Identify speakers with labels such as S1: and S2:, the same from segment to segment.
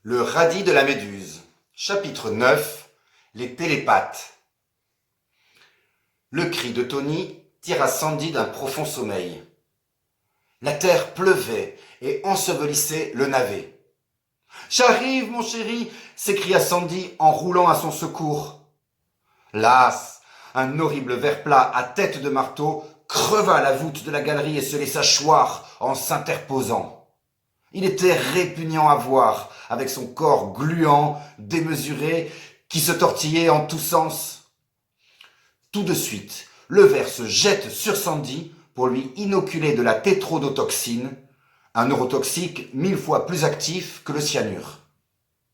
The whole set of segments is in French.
S1: Le radis de la méduse. Chapitre 9. Les télépathes. Le cri de Tony tira Sandy d'un profond sommeil. La terre pleuvait et ensevelissait le navet. « J'arrive, mon chéri !» s'écria Sandy en roulant à son secours. Las, un horrible ver plat à tête de marteau creva la voûte de la galerie et se laissa choir en s'interposant. Il était répugnant à voir, avec son corps gluant, démesuré, qui se tortillait en tous sens. Tout de suite, le ver se jette sur Sandy pour lui inoculer de la tétrodotoxine, un neurotoxique 1000 fois plus actif que le cyanure.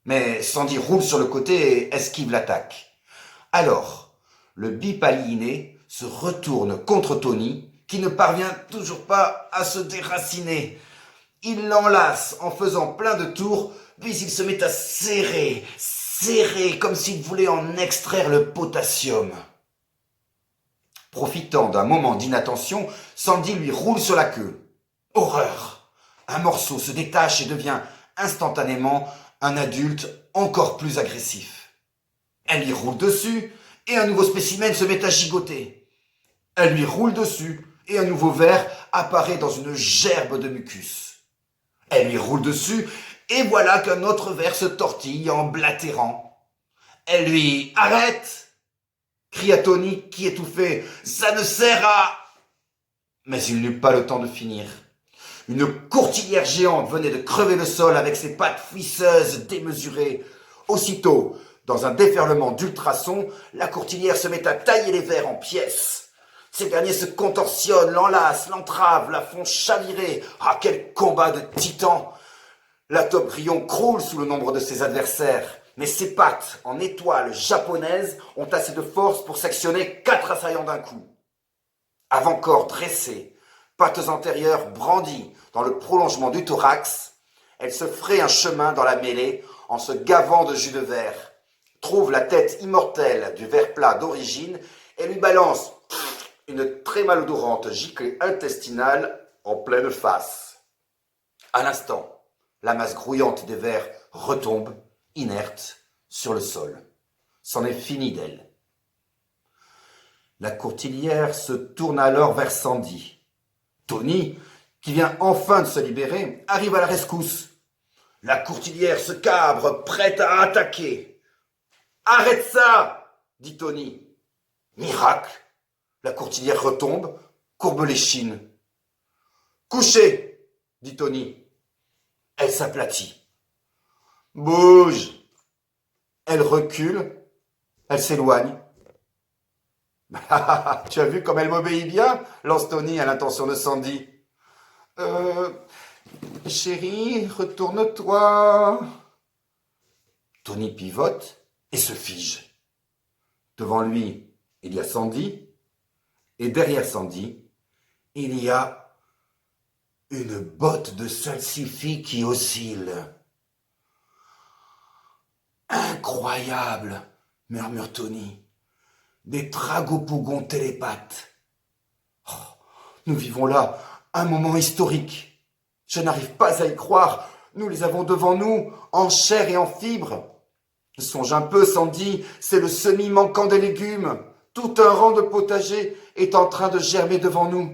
S1: Mais Sandy roule sur le côté et esquive l'attaque. Alors, le bipaliiné se retourne contre Tony, qui ne parvient toujours pas à se déraciner. Il l'enlace en faisant plein de tours, puis il se met à serrer, comme s'il voulait en extraire le potassium. Profitant d'un moment d'inattention, Sandy lui roule sur la queue. Horreur! Un morceau se détache et devient instantanément un adulte encore plus agressif. Elle lui roule dessus et un nouveau spécimen se met à gigoter. Elle lui roule dessus et un nouveau ver apparaît dans une gerbe de mucus. Elle lui roule dessus, et voilà qu'un autre ver se tortille en blatérant. Elle lui « Arrête !» cria Tony qui étouffait. « Ça ne sert à... » Mais il n'eut pas le temps de finir. Une courtilière géante venait de crever le sol avec ses pattes fouisseuses démesurées. Aussitôt, dans un déferlement d'ultrasons, la courtilière se met à tailler les vers en pièces. Ces derniers se contorsionnent, l'enlacent, l'entravent, la font chavirer. Ah, quel combat de titans! La Taupe-Grillon croule sous le nombre de ses adversaires, mais ses pattes, en étoiles japonaises, ont assez de force pour sectionner 4 assaillants d'un coup. Avant-corps dressé, pattes antérieures brandies dans le prolongement du thorax, elle se fraye un chemin dans la mêlée en se gavant de jus de verre, trouve la tête immortelle du ver plat d'origine et lui balance une très malodorante giclée intestinale en pleine face. À l'instant, la masse grouillante des vers retombe, inerte, sur le sol. C'en est fini d'elle. La courtilière se tourne alors vers Sandy. Tony, qui vient enfin de se libérer, arrive à la rescousse. La courtilière se cabre, prête à attaquer. « Arrête ça !» dit Tony. Miracle! La courtilière retombe, courbe l'échine. « Couchez !» dit Tony. Elle s'aplatit. « Bouge !» Elle recule, elle s'éloigne. « Tu as vu comme elle m'obéit bien ?» lance Tony à l'intention de Sandy. « Chérie, retourne-toi. » Tony pivote et se fige. Devant lui, il y a Sandy. Et derrière Sandy, il y a une botte de salsifis qui oscille. « Incroyable !» murmure Tony. « Des tragopougons télépathes. Oh, nous vivons là un moment historique. Je n'arrive pas à y croire. Nous les avons devant nous, en chair et en fibres. Songe un peu, Sandy, c'est le semis manquant des légumes. Tout un rang de potagers est en train de germer devant nous.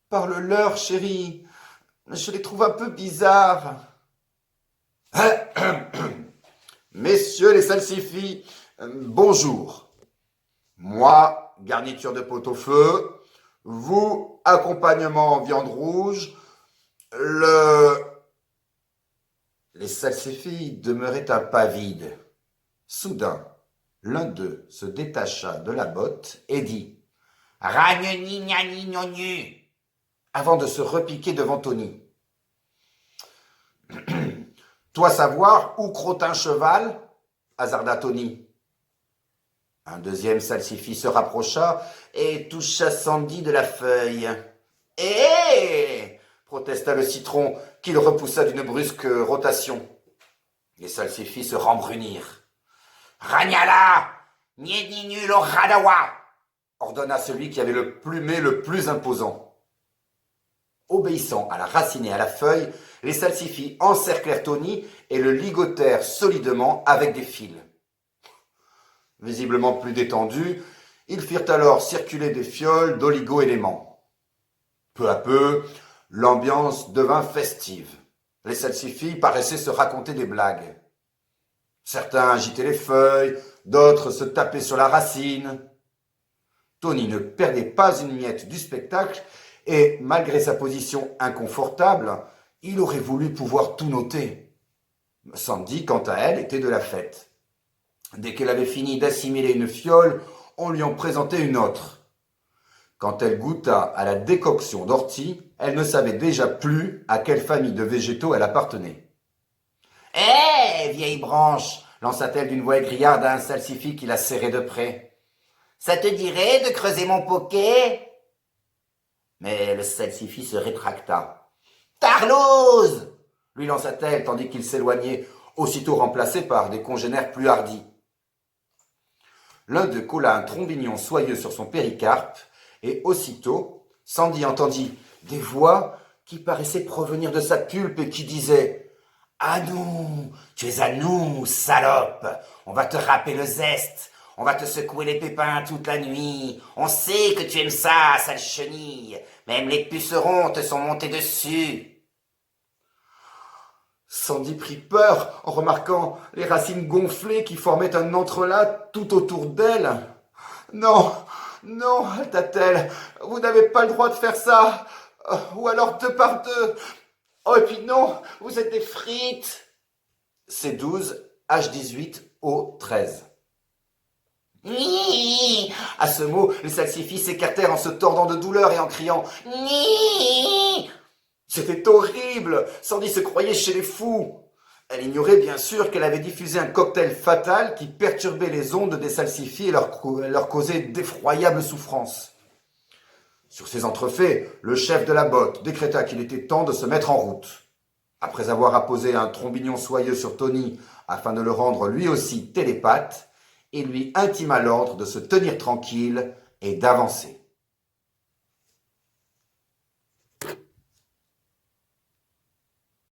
S1: Parle-leur, chérie. Je les trouve un peu bizarres. Messieurs les salsifis, bonjour. Moi, garniture de pot-au-feu. Vous, accompagnement en viande rouge. Les salsifis demeuraient un pas vide. Soudain, l'un d'eux se détacha de la botte et dit « Ragneni gnani gnognu » avant de se repiquer devant Tony. « Toi savoir où crottin cheval ?» hasarda Tony. Un deuxième salsifis se rapprocha et toucha Sandy de la feuille. « Hé !» protesta le citron, qu'il repoussa d'une brusque rotation. Les salsifis se rembrunirent. « Ragnala, niedinu lo radawa !» ordonna celui qui avait le plumet le plus imposant. Obéissant à la racine et à la feuille, les salsifis encerclèrent Tony et le ligotèrent solidement avec des fils. Visiblement plus détendus, ils firent alors circuler des fioles d'oligo-éléments. Peu à peu, l'ambiance devint festive. Les salsifis paraissaient se raconter des blagues. Certains agitaient les feuilles, d'autres se tapaient sur la racine. Tony ne perdait pas une miette du spectacle et, malgré sa position inconfortable, il aurait voulu pouvoir tout noter. Sandy, quant à elle, était de la fête. Dès qu'elle avait fini d'assimiler une fiole, on lui en présentait une autre. Quand elle goûta à la décoction d'ortie, elle ne savait déjà plus à quelle famille de végétaux elle appartenait. « Hé, vieille branche !» lança-t-elle d'une voix égrillarde à un salsifis qui la serrait de près. « Ça te dirait de creuser mon poquet ?» Mais le salsifis se rétracta. « Tarlouse !» lui lança-t-elle tandis qu'il s'éloignait, aussitôt remplacé par des congénères plus hardis. L'un d'eux colla un trombignon soyeux sur son péricarpe, et aussitôt, Sandy entendit des voix qui paraissaient provenir de sa pulpe et qui disaient « À nous, tu es à nous, salope, on va te râper le zeste, on va te secouer les pépins toute la nuit, on sait que tu aimes ça, sale chenille, même les pucerons te sont montés dessus. » Sandy prit peur en remarquant les racines gonflées qui formaient un entrelacs tout autour d'elle. « Non, non, haleta-t-elle, vous n'avez pas le droit de faire ça, ou alors deux par deux. Oh, et puis non, vous êtes des frites. » C12, H18, O13. Ni. À ce mot, les salsifis s'écartèrent en se tordant de douleur et en criant Ni. C'était horrible. Sandy se croyait chez les fous. Elle ignorait bien sûr qu'elle avait diffusé un cocktail fatal qui perturbait les ondes des salsifis et leur causait d'effroyables souffrances. Sur ces entrefaits, le chef de la botte décréta qu'il était temps de se mettre en route. Après avoir apposé un trombignon soyeux sur Tony afin de le rendre lui aussi télépathe, il lui intima l'ordre de se tenir tranquille et d'avancer.